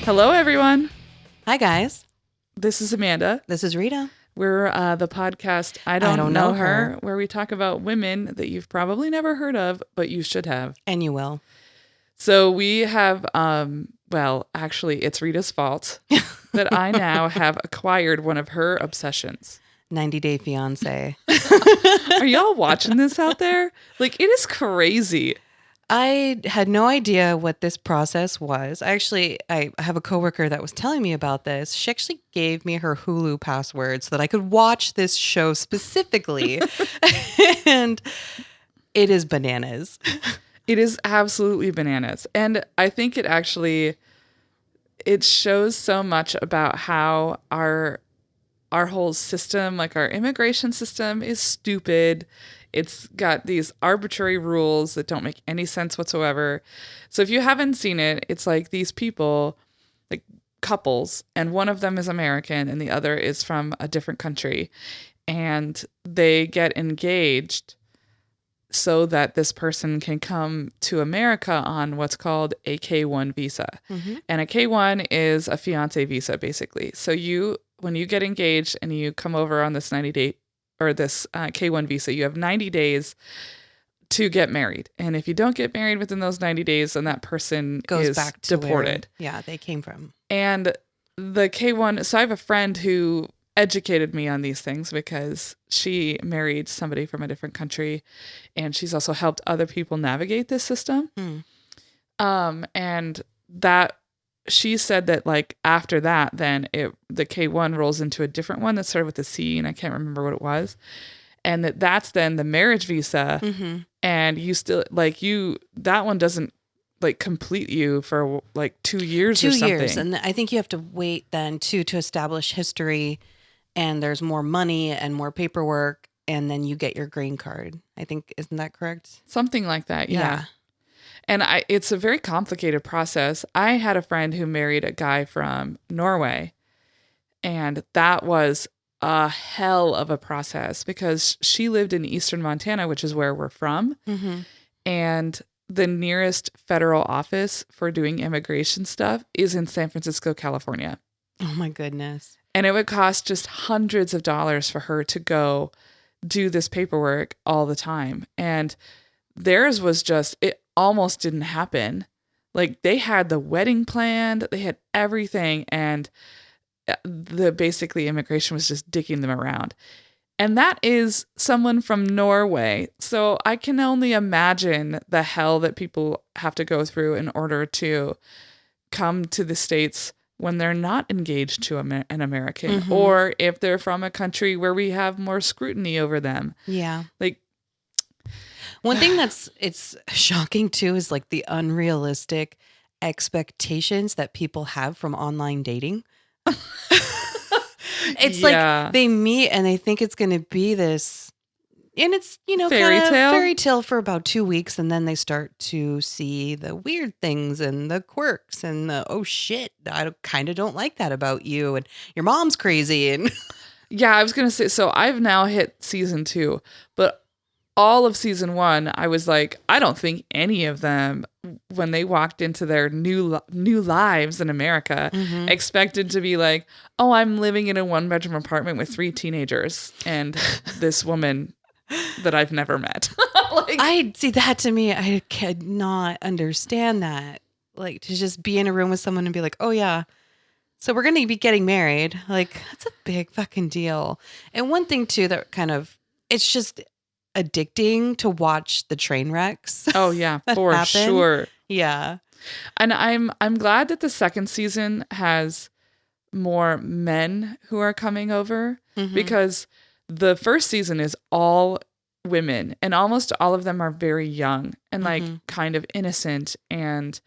Hello, everyone. Hi, guys. This is Amanda. This is Rita. We're the podcast I don't know her, where we talk about women that you've probably never heard of, but you should have. And you will. So we have, well, actually, it's Rita's fault that I now have acquired one of her obsessions. 90 Day Fiance. Are y'all watching this out there? Like, it is crazy. I had no idea what this process was. I have a coworker that was telling me about this. She actually gave me her Hulu password so that I could watch this show specifically. And it is bananas. It is absolutely bananas. And I think it shows so much about how our whole system, like our immigration system, is stupid. It's got these arbitrary rules that don't make any sense whatsoever. So if you haven't seen it, it's like these people, like couples, and one of them is American and the other is from a different country. And they get engaged so that this person can come to America on what's called a K-1 visa. Mm-hmm. And a K-1 is a fiance visa, basically. So when you get engaged and you come over on this 90-day or this K-1 visa, you have 90 days to get married. And if you don't get married within those 90 days, then that person goes is back to deported. Where they came from. And the K-1, so I have a friend who educated me on these things because she married somebody from a different country, and she's also helped other people navigate this system. And that she said that like after that, then the K-1 rolls into a different one that started with a C, and I can't remember what it was. And that's then the marriage visa. Mm-hmm. And you still that one doesn't like complete you for like 2 years or something. 2 years. And I think you have to wait then too to establish history, and there's more money and more paperwork, and then you get your green card. I think, isn't that correct? Something like that. Yeah. And it's a very complicated process. I had a friend who married a guy from Norway, and that was a hell of a process because she lived in eastern Montana, which is where we're from. Mm-hmm. And the nearest federal office for doing immigration stuff is in San Francisco, California. Oh my goodness. And it would cost just hundreds of dollars for her to go do this paperwork all the time. And theirs was it almost didn't happen. Like they had the wedding planned, they had everything, and basically immigration was just dicking them around. And that is someone from Norway. So I can only imagine the hell that people have to go through in order to come to the States when they're not engaged to an American, mm-hmm. or if they're from a country where we have more scrutiny over them. Yeah. Like, one thing it's shocking too is like the unrealistic expectations that people have from online dating. It's like they meet and they think it's going to be this, and it's, fairy tale for about 2 weeks, and then they start to see the weird things and the quirks and the, oh shit, I kind of don't like that about you, and your mom's crazy. And yeah, I was going to say, so I've now hit season 2, but all of season 1, I was like, I don't think any of them, when they walked into their new lives in America, mm-hmm. expected to be like, oh, I'm living in a 1-bedroom apartment with 3 teenagers and this woman that I've never met. I see that. To me, I could not understand that. Like, to just be in a room with someone and be like, oh yeah, so we're going to be getting married. Like, that's a big fucking deal. And one thing too that kind of, it's just addicting to watch the train wrecks. Oh yeah, for happen. Sure. Yeah. And I'm glad that the second season has more men who are coming over, mm-hmm. because the first season is all women, and almost all of them are very young and like mm-hmm. kind of innocent and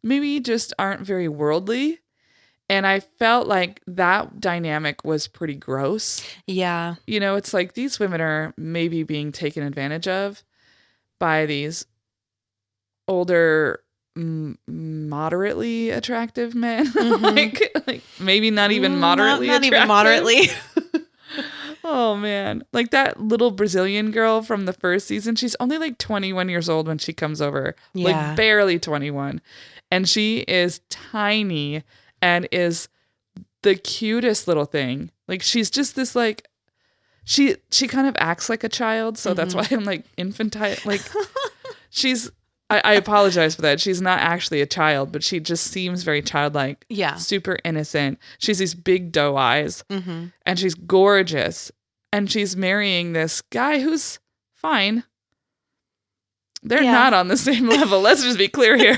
maybe just aren't very worldly. And I felt like that dynamic was pretty gross. Yeah. It's like these women are maybe being taken advantage of by these older, moderately attractive men. Mm-hmm. like maybe not even moderately not attractive. Even moderately. Oh, man. Like that little Brazilian girl from the first season, she's only like 21 years old when she comes over. Yeah. Like barely 21. And she is tiny and is the cutest little thing. Like, she's just this, like, she kind of acts like a child, so that's why I'm like infantile. Like, I apologize for that. She's not actually a child, but she just seems very childlike. Yeah. Super innocent. She's these big doe eyes, and she's gorgeous. And she's marrying this guy who's fine. They're not on the same level. Let's just be clear here.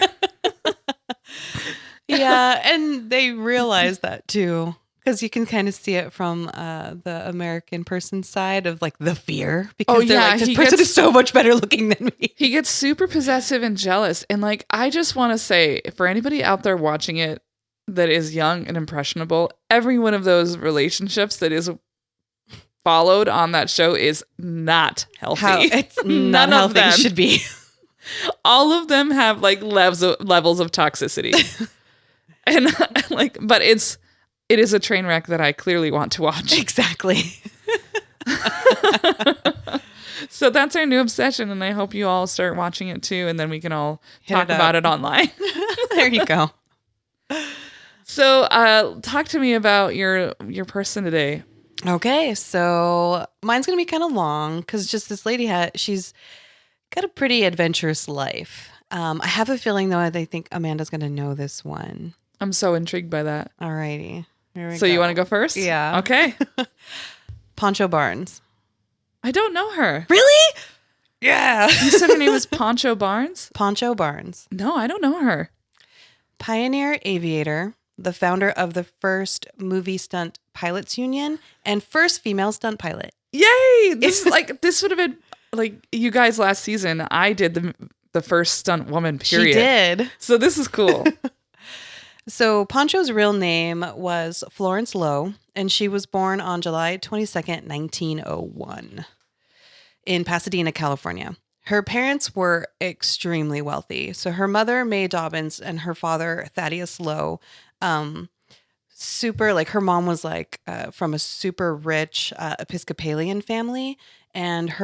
Yeah, and they realize that too, because you can kind of see it from the American person's side of like the fear, because they're like, this person is so much better looking than me. He gets super possessive and jealous. And like, I just want to say, for anybody out there watching it that is young and impressionable, every one of those relationships that is followed on that show is not healthy. It's none of them should be. All of them have like levels of toxicity. And like, but it is a train wreck that I clearly want to watch. Exactly. So that's our new obsession, and I hope you all start watching it too, and then we can all talk about it online. There you go. So talk to me about your person today. Okay, so mine's going to be kind of long, because just this lady, she's got a pretty adventurous life. I have a feeling, though, I think Amanda's going to know this one. I'm so intrigued by that. All righty. So you want to go first? Yeah. Okay. Pancho Barnes. I don't know her. Really? Yeah. You said her name was Pancho Barnes? Pancho Barnes. No, I don't know her. Pioneer Aviator, the founder of the first movie stunt pilots union, and first female stunt pilot. Yay! This would have been like you guys last season. I did the first stunt woman, period. She did. So this is cool. So Pancho's real name was Florence Lowe, and she was born on July 22nd, 1901 in Pasadena, California. Her parents were extremely wealthy. So her mother, May Dobbins, and her father, Thaddeus Lowe, her mom was from a super rich Episcopalian family, and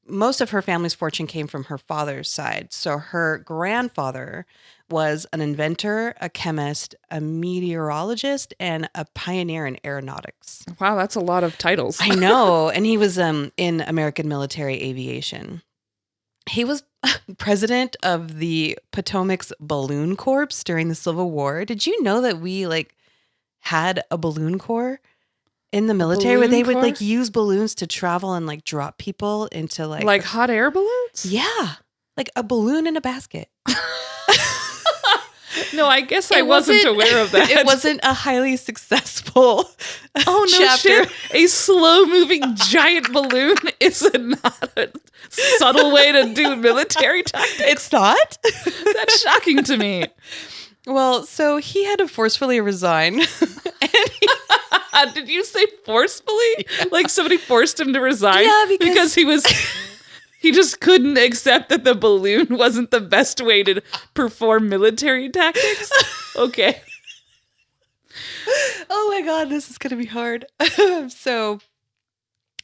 most of her family's fortune came from her father's side. So her grandfather was an inventor, a chemist, a meteorologist, and a pioneer in aeronautics. Wow, that's a lot of titles. I know. And he was in American military aviation. He was president of the Potomac's Balloon Corps during the Civil War. Did you know that we had a balloon corps in the military where they would use balloons to travel and drop people into like hot air balloons? Yeah. Like a balloon in a basket. No, I guess I wasn't aware of that. It wasn't a highly successful chapter. Shit. A slow-moving giant balloon is not a subtle way to do military tactics. It's not? That's shocking to me. Well, so he had to forcefully resign. Did you say forcefully? Yeah. Like somebody forced him to resign? Yeah, because he just couldn't accept that the balloon wasn't the best way to perform military tactics? Okay. Oh my God, this is going to be hard. So,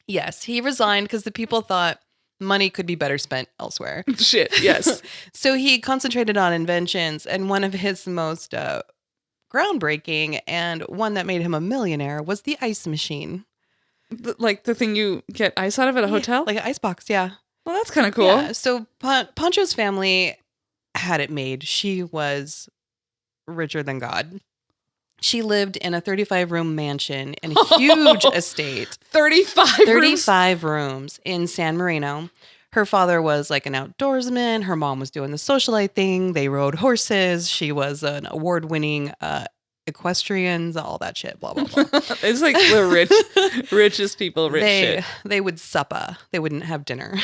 yes, he resigned because the people thought money could be better spent elsewhere. Shit, yes. So he concentrated on inventions, and one of his most groundbreaking and one that made him a millionaire was the ice machine. Like the thing you get ice out of at a hotel? Like an ice box, yeah. Well, that's kind of cool. Yeah, so Pancho's family had it made. She was richer than God. She lived in a 35-room mansion in a huge estate. 35 rooms in San Marino. Her father was like an outdoorsman. Her mom was doing the socialite thing. They rode horses. She was an award-winning equestrians, all that shit, blah, blah, blah. It's like the richest people, shit. They would supper. They wouldn't have dinner.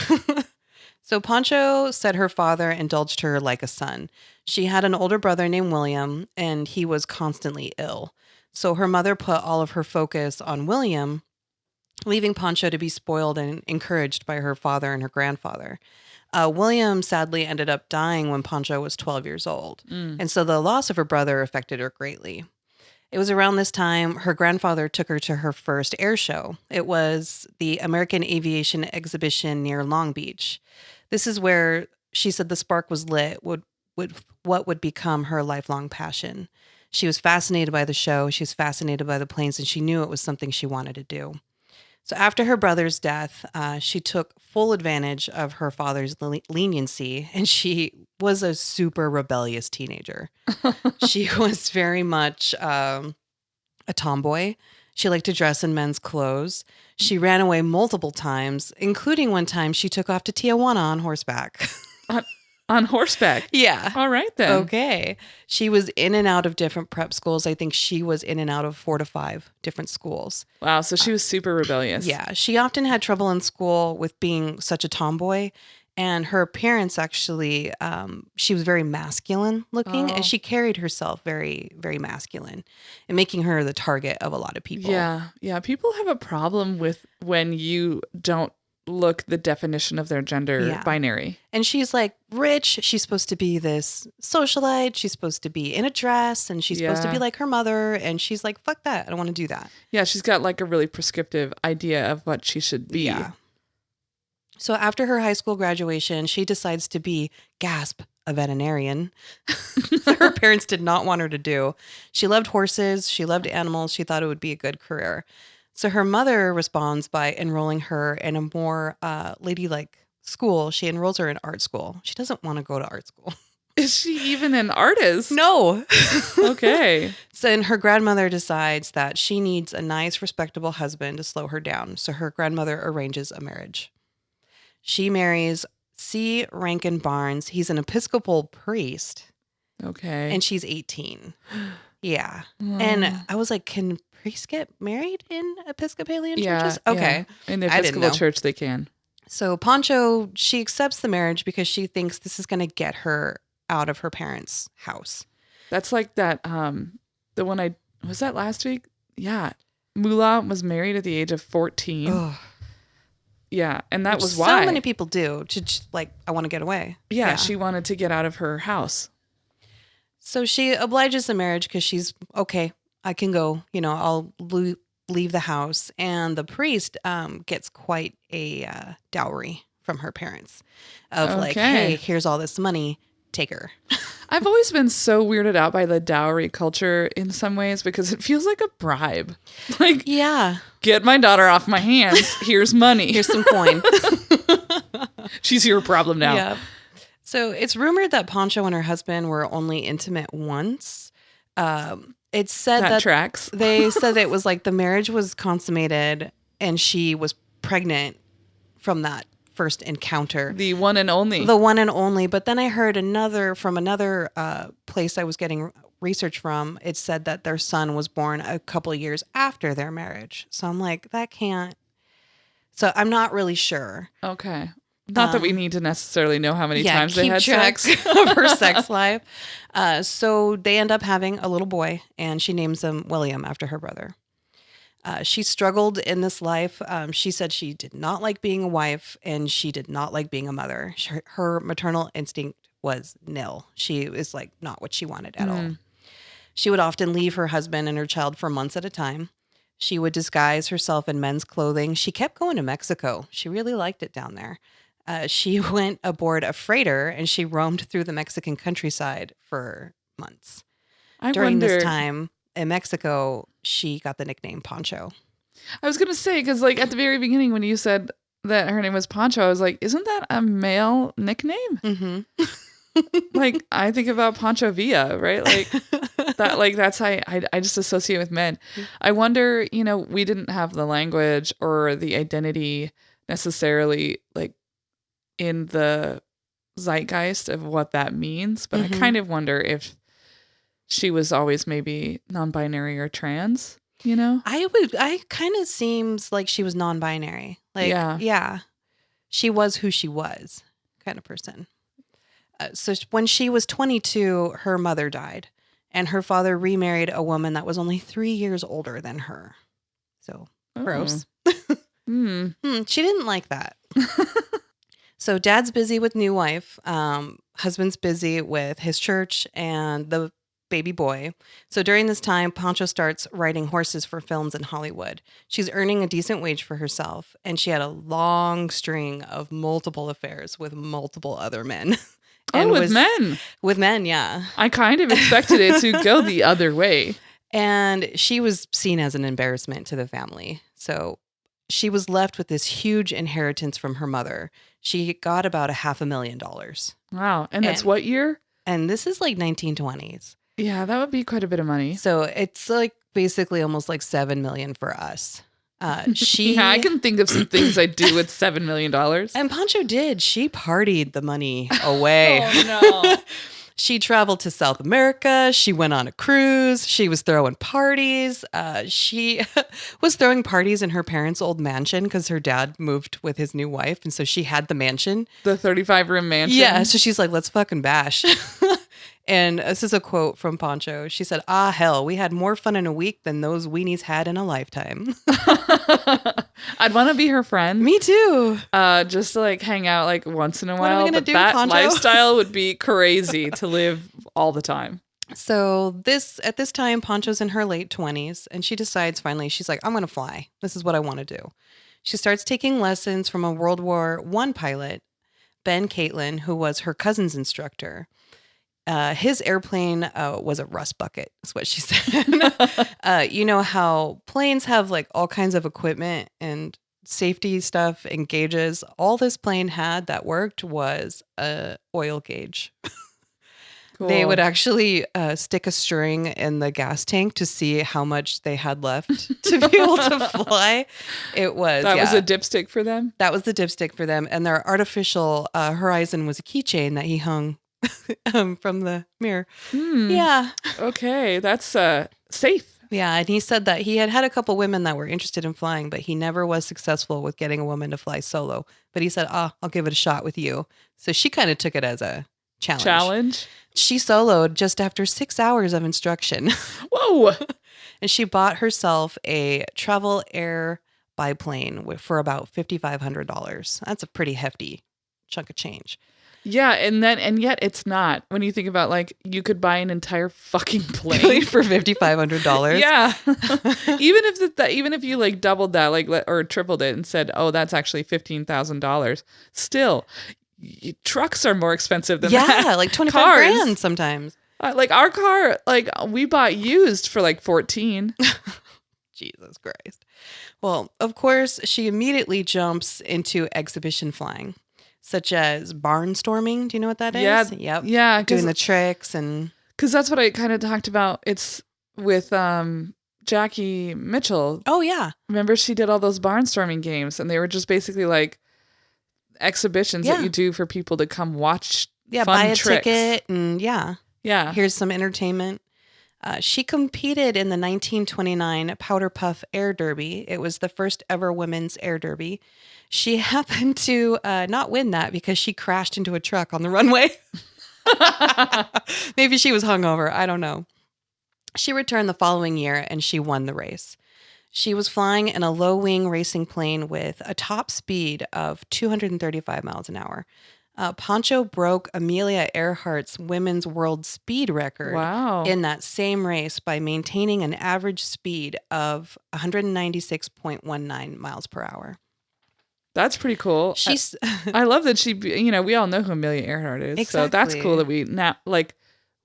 So Pancho said her father indulged her like a son. She had an older brother named William, and he was constantly ill. So her mother put all of her focus on William, leaving Pancho to be spoiled and encouraged by her father and her grandfather. William sadly ended up dying when Pancho was 12 years old. And so the loss of her brother affected her greatly. It was around this time her grandfather took her to her first air show. It was the American Aviation Exhibition near Long Beach. This is where she said the spark was lit with what would become her lifelong passion. She was fascinated by the show. She was fascinated by the planes, and she knew it was something she wanted to do. So after her brother's death, she took full advantage of her father's leniency, and she was a super rebellious teenager. She was very much a tomboy. She liked to dress in men's clothes. She ran away multiple times, including one time she took off to Tijuana on horseback. On horseback? Yeah. All right, then. Okay. She was in and out of different prep schools. I think she was in and out of 4 to 5 different schools. Wow, so she was super rebellious. Yeah. She often had trouble in school with being such a tomboy. And her appearance actually, she was very masculine looking, and she carried herself very, very masculine, and making her the target of a lot of people. Yeah. Yeah. People have a problem with when you don't look the definition of their gender binary. And she's like rich. She's supposed to be this socialite. She's supposed to be in a dress, and she's supposed to be like her mother. And she's like, fuck that. I don't want to do that. Yeah. She's got like a really prescriptive idea of what she should be. Yeah. So after her high school graduation, she decides to be, gasp, a veterinarian. Her parents did not want her to do. She loved horses. She loved animals. She thought it would be a good career. So her mother responds by enrolling her in a more ladylike school. She enrolls her in art school. She doesn't want to go to art school. Is she even an artist? No. Okay. So and her grandmother decides that she needs a nice, respectable husband to slow her down. So her grandmother arranges a marriage. She marries C. Rankin Barnes. He's an Episcopal priest. Okay. And she's 18. Yeah. And I was like, can priests get married in Episcopalian churches? Okay. Yeah. In the Episcopal church, they can. So Pancho, she accepts the marriage because she thinks this is going to get her out of her parents' house. That's like that, the one was that last week? Yeah. Moolah was married at the age of 14. Ugh. Yeah, and that Which was why. So many people do. Like, I want to get away. Yeah, she wanted to get out of her house. So she obliges the marriage because she's, okay, I can go. You know, I'll leave the house. And the priest gets quite a dowry from her parents of like, hey, here's all this money. Take her. I've always been so weirded out by the dowry culture in some ways because it feels like a bribe. Like, yeah, get my daughter off my hands. Here's money. Here's some coin. She's your problem now. Yeah. So it's rumored that Pancho and her husband were only intimate once. It's said that tracks. They said it was like the marriage was consummated and she was pregnant from that first encounter. The one and only. The one and only. But then I heard from another place I was getting research from. It said that their son was born a couple of years after their marriage. So I'm like, that can't. So I'm not really sure. Okay. Not that we need to necessarily know how many times they had sex. Of her sex life. So they end up having a little boy, and she names him William after her brother. She struggled in this life. She said she did not like being a wife, and she did not like being a mother. Her maternal instinct was nil. She was like not what she wanted at all. She would often leave her husband and her child for months at a time. She would disguise herself in men's clothing. She kept going to Mexico. She really liked it down there. She went aboard a freighter and she roamed through the Mexican countryside for months. During this time in Mexico, she got the nickname Pancho. I was going to say, because like at the very beginning when you said that her name was Pancho, I was like, isn't that a male nickname? Mm-hmm. Like I think about Pancho Villa, right? Like that, like that's how I just associate with men. I wonder, we didn't have the language or the identity necessarily like in the zeitgeist of what that means, but I kind of wonder if she was always maybe non-binary or trans, I kind of seems like she was non-binary. Like, yeah, she was who she was kind of person. So when she was 22, her mother died and her father remarried a woman that was only 3 years older than her. So gross. She didn't like that. So dad's busy with new wife. Husband's busy with his church and the baby boy. So during this time, Pancho starts riding horses for films in Hollywood. She's earning a decent wage for herself, and she had a long string of multiple affairs with multiple other men. and with men. With men, yeah. I kind of expected it to go the other way. And she was seen as an embarrassment to the family. So she was left with this huge inheritance from her mother. She got about $500,000. Wow. And that's what year? And this is like 1920s. Yeah, that would be quite a bit of money. So it's like basically almost like $7 million for us. Yeah, I can think of some things I'd do with $7 million. And Pancho did. She partied the money away. Oh, no. She traveled to South America. She went on a cruise. She was throwing parties. She was throwing parties in her parents' old mansion because her dad moved with his new wife. And so she had the mansion. The 35-room mansion? Yeah. So she's like, let's fucking bash. And this is a quote from Pancho. She said, "Ah, hell, we had more fun in a week than those weenies had in a lifetime." I'd want to be her friend. Me too. Just to like hang out like once in a What are we while. gonna But do, that Pancho? lifestyle would be crazy to live all the time. So at this time, Pancho's in her late 20s, and she decides finally, she's like, I'm going to fly. This is what I want to do. She starts taking lessons from a World War I pilot, Ben Caitlin, who was her cousin's instructor. His airplane was a rust bucket, is what she said. You know how planes have like all kinds of equipment and safety stuff and gauges. All this plane had that worked was a oil gauge. Cool. They would actually stick a string in the gas tank to see how much they had left to be able to fly. It was That was a dipstick for them? That was the dipstick for them. And their artificial horizon was a keychain that he hung from the mirror. Yeah. Okay, that's safe. Yeah, and he said that he had a couple women that were interested in flying, but he never was successful with getting a woman to fly solo. But he said, I'll give it a shot with you. So she kind of took it as a challenge. She soloed just after 6 hours of instruction. Whoa. And she bought herself a travel air biplane for about $5,500. That's a pretty hefty chunk of change. Yeah, and yet it's not. When you think about like you could buy an entire fucking plane for $5,500. Yeah. even if you like doubled that like or tripled it and said, "Oh, that's actually $15,000." Still, trucks are more expensive than that. Yeah, like 25 grand sometimes. Like our car, like we bought used for like 14. Jesus Christ. Well, of course, she immediately jumps into exhibition flying, such as barnstorming. Do you know what that is? Yeah. Yep. Yeah. Doing the tricks and... Because that's what I kind of talked about. It's with Jackie Mitchell. Oh, yeah. Remember she did all those barnstorming games and they were just basically like exhibitions that you do for people to come watch fun buy a tricks. ticket and yeah. Here's some entertainment. She competed in the 1929 Powder Puff Air Derby. It was the first ever women's air derby. She happened to not win that because she crashed into a truck on the runway. Maybe she was hungover. I don't know. She returned the following year and she won the race. She was flying in a low-wing racing plane with a top speed of 235 miles an hour. Pancho broke Amelia Earhart's women's world speed record in that same race by maintaining an average speed of 196.19 miles per hour. That's pretty cool. I love that she, we all know who Amelia Earhart is. Exactly. So that's cool that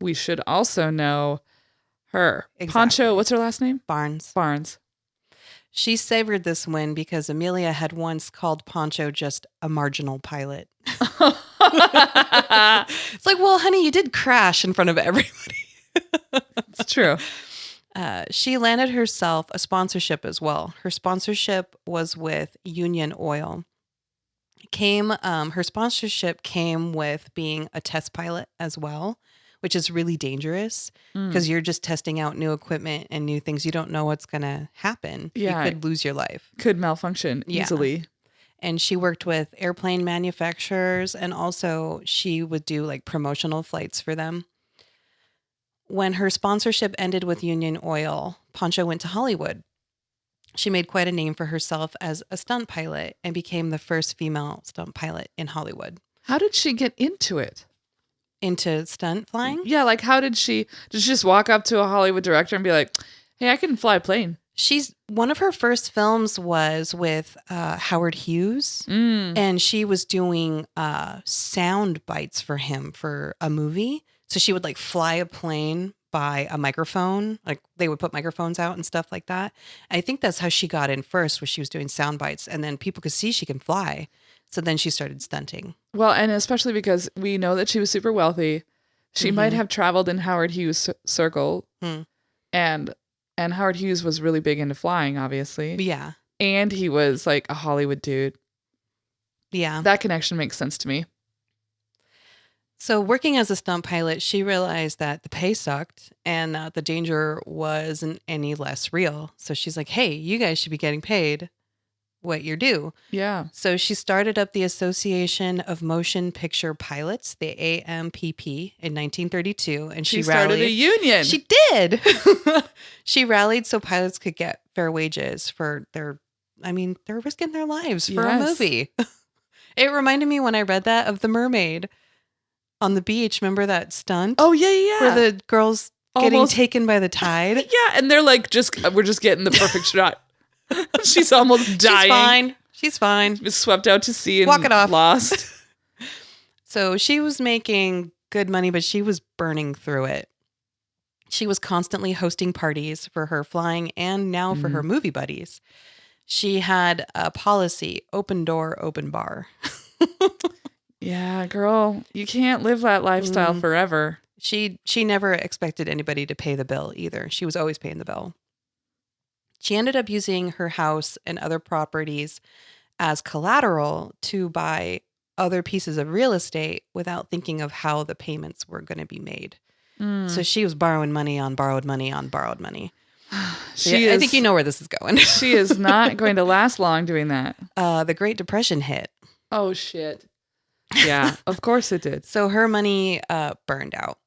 we should also know her. Exactly. Pancho, what's her last name? Barnes. She savored this win because Amelia had once called Pancho just a marginal pilot. It's like, well, honey, you did crash in front of everybody. It's true. She landed herself a sponsorship as well. Her sponsorship was with Union Oil. Her sponsorship came with being a test pilot as well, which is really dangerous because you're just testing out new equipment and new things. You don't know what's going to happen. Yeah. You could lose your life. Could malfunction easily. And she worked with airplane manufacturers and also she would do like promotional flights for them. When her sponsorship ended with Union Oil, Pancho went to Hollywood. She made quite a name for herself as a stunt pilot and became the first female stunt pilot in Hollywood. How did she get into it? Into stunt flying? Yeah, like how did she just walk up to a Hollywood director and be like, "Hey, I can fly a plane"? She's one of her first films was with Howard Hughes, Mm. and she was doing sound bites for him for a movie. So she would like fly a plane by a microphone, like they would put microphones out and stuff like that. I think that's how she got in first, was she was doing sound bites, and then people could see she can fly. So then she started stunting. Well, and especially because we know that she was super wealthy. She might have traveled in Howard Hughes' circle, Hmm. and Howard Hughes was really big into flying, obviously. Yeah. And he was like a Hollywood dude. Yeah. That connection makes sense to me. So working as a stunt pilot, she realized that the pay sucked and that the danger wasn't any less real. So she's like, hey, you guys should be getting paid what you're due. Yeah. So she started up the Association of Motion Picture Pilots, the AMPP, in 1932. And She started a union. She did. She rallied so pilots could get fair wages for they're risking their lives for a movie. It reminded me when I read that of The Mermaid on the beach. Remember that stunt? Oh, yeah. Where the girl's getting taken by the tide. Yeah, and they're like, we're just getting the perfect shot. She's almost dying. She's fine. Was swept out to sea and walk it off. Lost. So she was making good money, but she was burning through it. She was constantly hosting parties for her flying and now for her movie buddies. She had a policy, open door, open bar. Yeah, girl, you can't live that lifestyle forever. She never expected anybody to pay the bill either. She was always paying the bill. She ended up using her house and other properties as collateral to buy other pieces of real estate without thinking of how the payments were going to be made. So she was borrowing money on borrowed money on borrowed money. I think you know where this is going. She is not going to last long doing that. The Great Depression hit. Oh, shit. Yeah, of course it did. So her money burned out.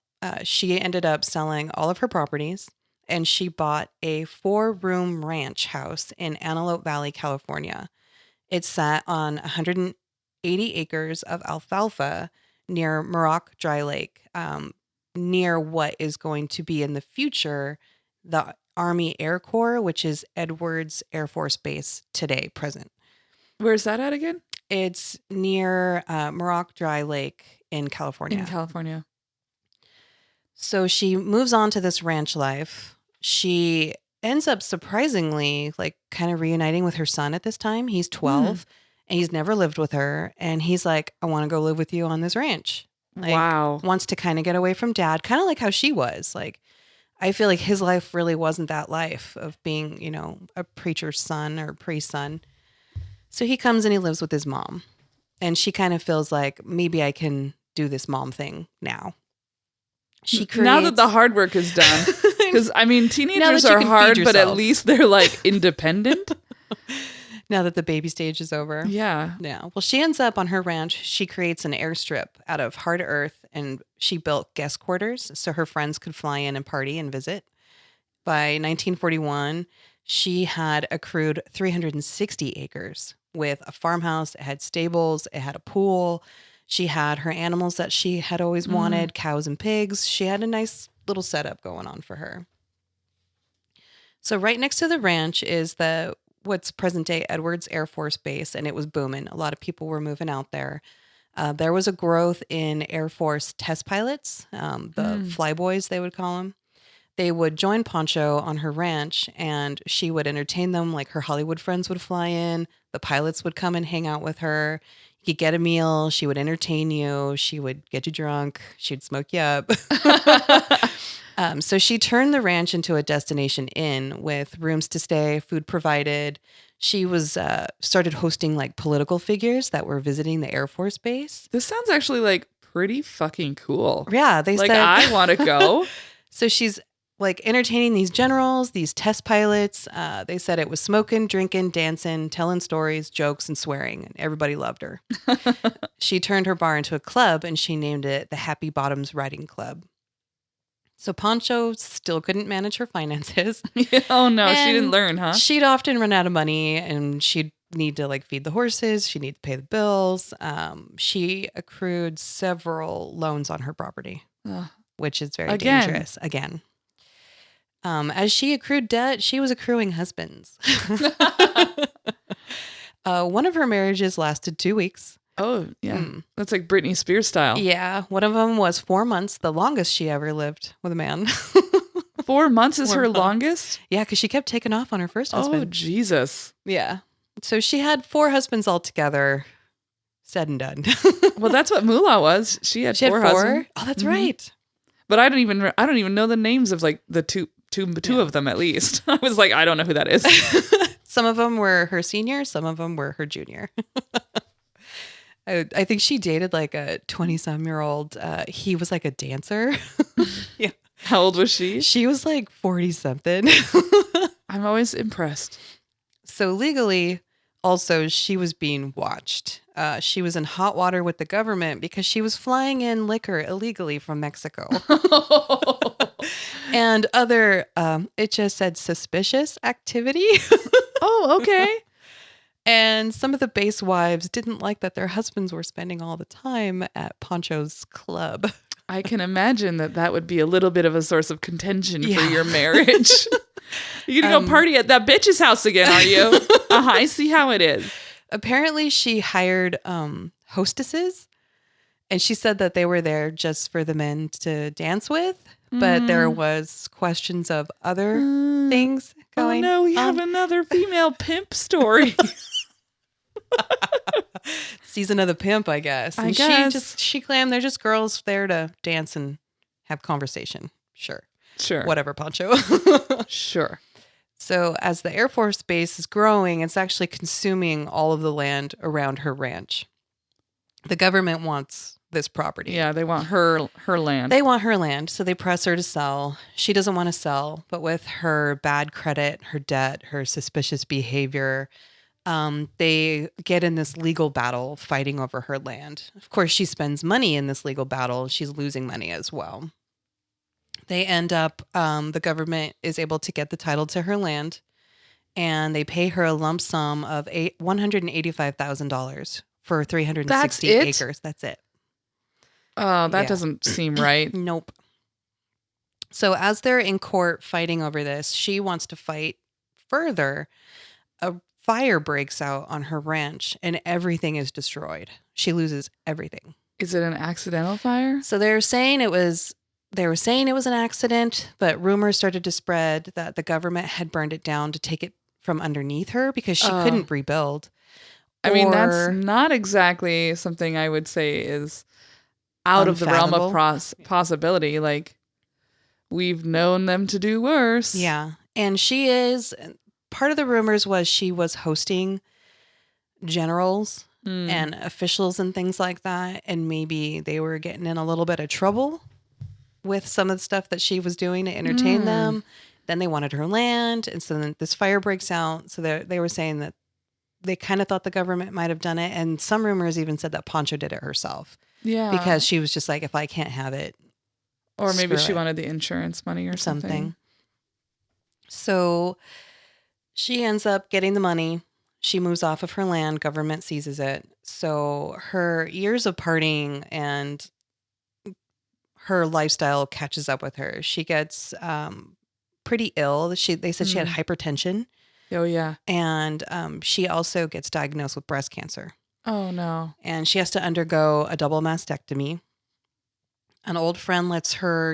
She ended up selling all of her properties, and she bought a 4-room ranch house in Antelope Valley, California. It sat on 180 acres of alfalfa near Muroc Dry Lake, near what is going to be in the future the Army Air Corps, which is Edwards Air Force Base today, present. Where's that at again? It's near Muroc Dry Lake in California. In California. So she moves on to this ranch life. She ends up surprisingly like kind of reuniting with her son at this time. He's 12 and he's never lived with her. And he's like, I want to go live with you on this ranch. Like, wow. Wants to kind of get away from dad, kind of like how she was. Like, I feel like his life really wasn't that life of being, you know, a preacher's son or priest's son. So he comes and he lives with his mom. And she kind of feels like maybe I can do this mom thing now. Now that the hard work is done. Because, I mean, teenagers are hard, but at least they're like independent. Now that the baby stage is over. Yeah. Yeah. Well, she ends up on her ranch. She creates an airstrip out of hard earth, and she built guest quarters so her friends could fly in and party and visit. By 1941, she had accrued 360 acres with a farmhouse. It had stables. It had a pool. She had her animals that she had always wanted, cows and pigs. She had a nice little setup going on for her. So right next to the ranch is what's present day Edwards Air Force Base, and it was booming. A lot of people were moving out there. There was a growth in Air Force test pilots, the flyboys, they would call them. They would join Pancho on her ranch, and she would entertain them. Like her Hollywood friends would fly in. The pilots would come and hang out with her. You could get a meal. She would entertain you. She would get you drunk. She'd smoke you up. So she turned the ranch into a destination inn with rooms to stay, food provided. She was started hosting like political figures that were visiting the Air Force Base. This sounds actually like pretty fucking cool. Yeah, they like said I want to go. So she's like entertaining these generals, these test pilots. They said it was smoking, drinking, dancing, telling stories, jokes, and swearing. And everybody loved her. She turned her bar into a club, and she named it the Happy Bottoms Riding Club. So Pancho still couldn't manage her finances. Oh no, she didn't learn, huh? She'd often run out of money, and she'd need to like feed the horses. She'd need to pay the bills. She accrued several loans on her property, which is very dangerous. Again. As she accrued debt, she was accruing husbands. One of her marriages lasted 2 weeks. Oh, yeah. That's like Britney Spears style. Yeah. One of them was 4 months, the longest she ever lived with a man. 4 months is 4 her months. longest? Yeah, because she kept taking off on her first husband. Oh, Jesus. Yeah. So she had 4 husbands altogether, said and done. Well, that's what Moolah was. She had 4 husbands. Oh, that's right. But I don't even know the names of like the two of them at least. I was like, I don't know who that is. Some of them were her senior, some of them were her junior. I think she dated like a 20-some-year-old. He was like a dancer. Yeah. How old was she? She was like 40-something. I'm always impressed. So legally, also, she was being watched. She was in hot water with the government because she was flying in liquor illegally from Mexico. And other, it just said suspicious activity. Oh, okay. And some of the base wives didn't like that their husbands were spending all the time at Pancho's club. I can imagine that would be a little bit of a source of contention for your marriage. You're going to go party at that bitch's house again, are you? I see how it is. Apparently, she hired hostesses, and she said that they were there just for the men to dance with, but there was questions of other things going on. Oh, no, we have another female pimp story. Season of the Pimp, I guess. And I guess. she claimed they're just girls there to dance and have conversation. Sure. Whatever, Pancho. Sure. So as the Air Force Base is growing, it's actually consuming all of the land around her ranch. The government wants this property. Yeah, they want her land. They want her land, so they press her to sell. She doesn't want to sell, but with her bad credit, her debt, her suspicious behavior, they get in this legal battle fighting over her land. Of course, she spends money in this legal battle. She's losing money as well. They end up, the government is able to get the title to her land, and they pay her a lump sum of $185,000 for 360 acres. That's it. Oh, that doesn't seem right. Nope. So as they're in court fighting over this, she wants to fight further. A fire breaks out on her ranch, and everything is destroyed. She loses everything. Is it an accidental fire? So they were saying it was an accident, but rumors started to spread that the government had burned it down to take it from underneath her because she couldn't rebuild. I mean, that's not exactly something I would say is out of the realm of possibility. Like, we've known them to do worse. Yeah. And she is, part of the rumors was she was hosting generals and officials and things like that. And maybe they were getting in a little bit of trouble with some of the stuff that she was doing to entertain them. Then they wanted her land. And so then this fire breaks out. So they were saying that they kind of thought the government might have done it. And some rumors even said that Pancho did it herself. Yeah. Because she was just like, if I can't have it. Or maybe she wanted the insurance money or something. So she ends up getting the money. She moves off of her land. Government seizes it. So her years of partying and her lifestyle catches up with her. She gets pretty ill. They said she had hypertension. Oh, yeah. And she also gets diagnosed with breast cancer. Oh, no. And she has to undergo a double mastectomy. An old friend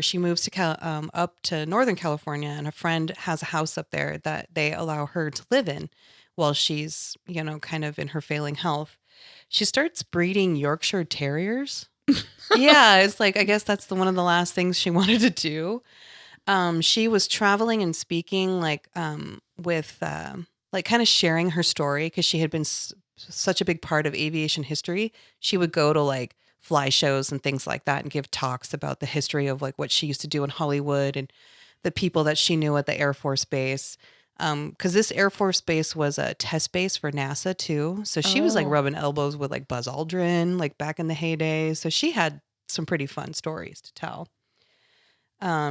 she moves to up to Northern California, and a friend has a house up there that they allow her to live in while she's, kind of in her failing health. She starts breeding Yorkshire Terriers. Yeah, it's like, I guess that's one of the last things she wanted to do. She was traveling and speaking with kind of sharing her story because she had been such a big part of aviation history. She would go to fly shows and things like that and give talks about the history of what she used to do in Hollywood and the people that she knew at the Air Force Base. Because this Air Force Base was a test base for NASA too. So she was rubbing elbows with Buzz Aldrin, back in the heyday. So she had some pretty fun stories to tell.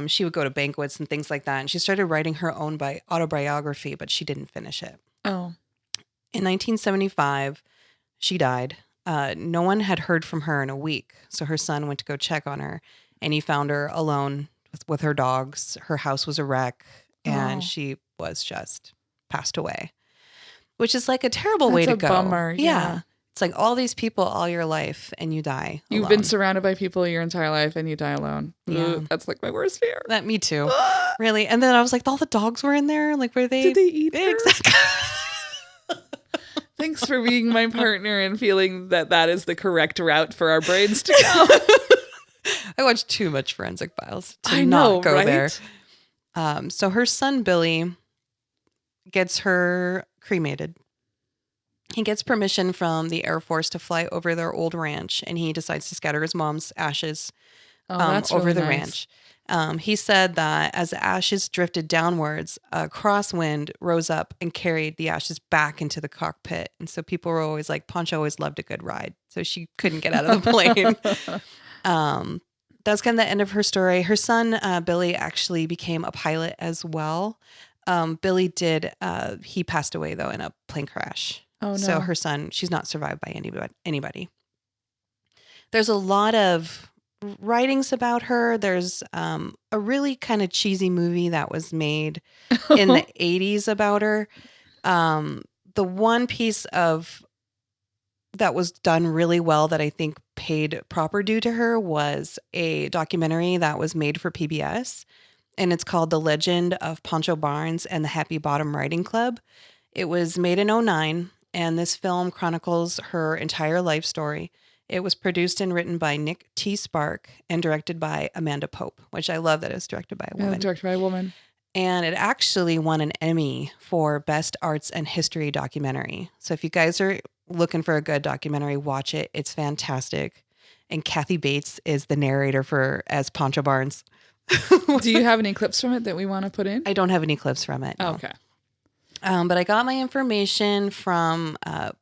She would go to banquets and things like that. And she started writing her own autobiography, but she didn't finish it. Oh. In 1975, she died. No one had heard from her in a week. So her son went to go check on her, and he found her alone with her dogs. Her house was a wreck. and Oh. she was just passed away, which is like a terrible That's way to a go. bummer, yeah. It's like all these people all your life and you die You've alone. been surrounded by people your entire life and you die alone. Yeah. Ooh, that's like my worst fear. That me too. Really. And then I was like, all the dogs were in there. Like, were they? Did they eat her? Exactly. Thanks for being my partner and feeling that is the correct route for our brains to go. I watched too much Forensic Files to I not know, go right? there. So her son, Billy, gets her cremated. He gets permission from the Air Force to fly over their old ranch, and he decides to scatter his mom's ashes That's over really the nice. ranch. He said that as the ashes drifted downwards, a crosswind rose up and carried the ashes back into the cockpit. And so people were always like, Pancho always loved a good ride. So she couldn't get out of the plane. That's kind of the end of her story. Her son, Billy, actually became a pilot as well. Billy he passed away, though, in a plane crash. Oh, no. So her son, she's not survived by anybody. There's a lot of writings about her. There's a really kind of cheesy movie that was made in the 80s about her. The one piece of that was done really well that I think paid proper due to her was a documentary that was made for PBS, and it's called The Legend of Pancho Barnes and the Happy Bottom Riding Club. It was made in 2009, and this film chronicles her entire life story. It was produced and written by Nick T. Spark and directed by Amanda Pope, which I love that it was directed by a woman. Directed by a woman. And it actually won an Emmy for Best Arts and History Documentary. So if you guys are looking for a good documentary, watch it. It's fantastic. And Kathy Bates is the narrator as Pancho Barnes. Do you have any clips from it that we want to put in? I don't have any clips from it. No. Oh, okay. But I got my information from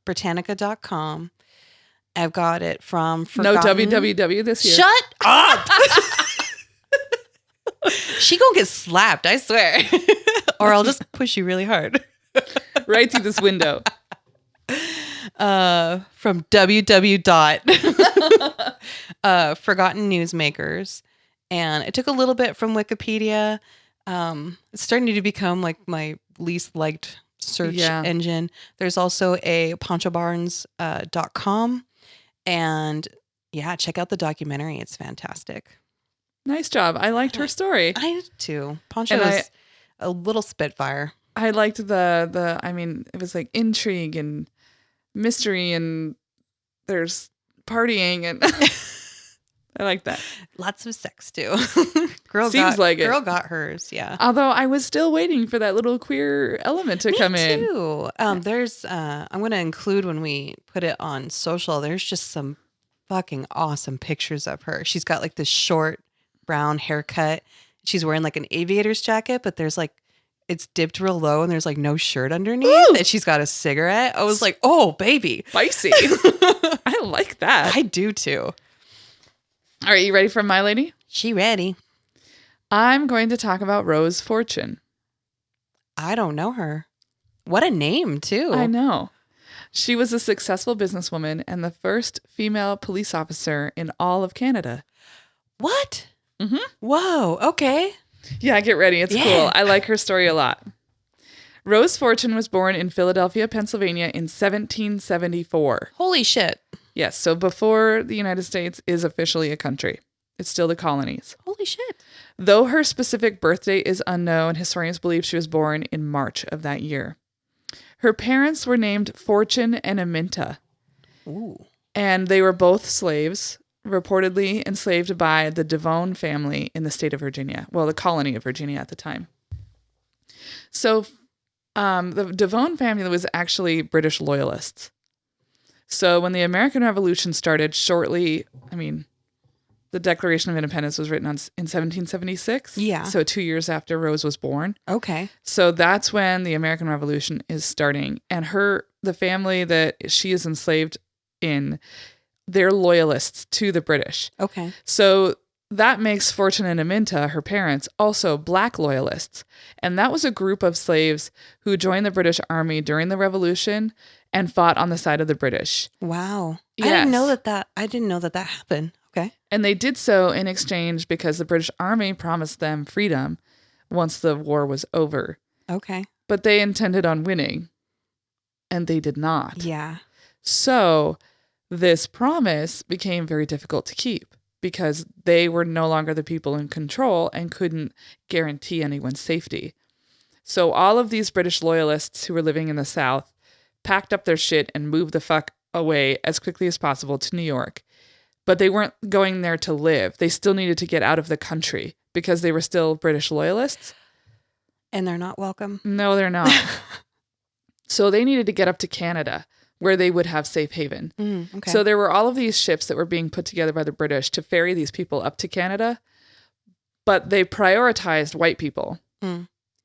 Britannica.com. I've got it from Forgotten. No www this year. Shut up! She gonna get slapped, I swear. Or I'll just push you really hard. Right through this window. From www. Forgotten Newsmakers. And I took a little bit from Wikipedia. It's starting to become like my least liked search engine. There's also a PanchoBarnes.com. And yeah, check out the documentary. It's fantastic. Nice job. I liked her story. I did too. Pancho is a little spitfire. I liked it was like intrigue and mystery and there's partying and I like that. Lots of sex too. Girl got hers, yeah. Although I was still waiting for that little queer element to come in. Me too. There's I'm going to include when we put it on social, there's just some fucking awesome pictures of her. She's got like this short brown haircut. She's wearing like an aviator's jacket, but there's like it's dipped real low and there's like no shirt underneath. Ooh. And she's got a cigarette. I was like, oh, baby. Spicy. I like that. I do too. All right, you ready for my lady? She ready. I'm going to talk about Rose Fortune. I don't know her. What a name, too. I know. She was a successful businesswoman and the first female police officer in all of Canada. What? Mm-hmm. Whoa, okay. Yeah, get ready. It's cool. I like her story a lot. Rose Fortune was born in Philadelphia, Pennsylvania in 1774. Holy shit. Yes, so before the United States is officially a country. It's still the colonies. Holy shit. Though her specific birth date is unknown, historians believe she was born in March of that year. Her parents were named Fortune and Aminta. Ooh. And they were both slaves, reportedly enslaved by the Devon family in the state of Virginia. Well, the colony of Virginia at the time. So the Devon family was actually British loyalists. So when the American Revolution started the Declaration of Independence was written in 1776. Yeah. So 2 years after Rose was born. Okay. So that's when the American Revolution is starting. And the family that she is enslaved in, they're loyalists to the British. Okay. So that makes Fortune and Aminta, her parents, also Black loyalists. And that was a group of slaves who joined the British Army during the Revolution and fought on the side of the British. Wow. Yes. I didn't know that happened. Okay. And they did so in exchange because the British Army promised them freedom, once the war was over. Okay. But they intended on winning, and they did not. Yeah. So this promise became very difficult to keep because they were no longer the people in control and couldn't guarantee anyone's safety. So all of these British loyalists who were living in the South packed up their shit and moved the fuck away as quickly as possible to New York. But they weren't going there to live. They still needed to get out of the country because they were still British loyalists. And they're not welcome? No, they're not. So they needed to get up to Canada where they would have safe haven. Okay. So there were all of these ships that were being put together by the British to ferry these people up to Canada, but they prioritized white people,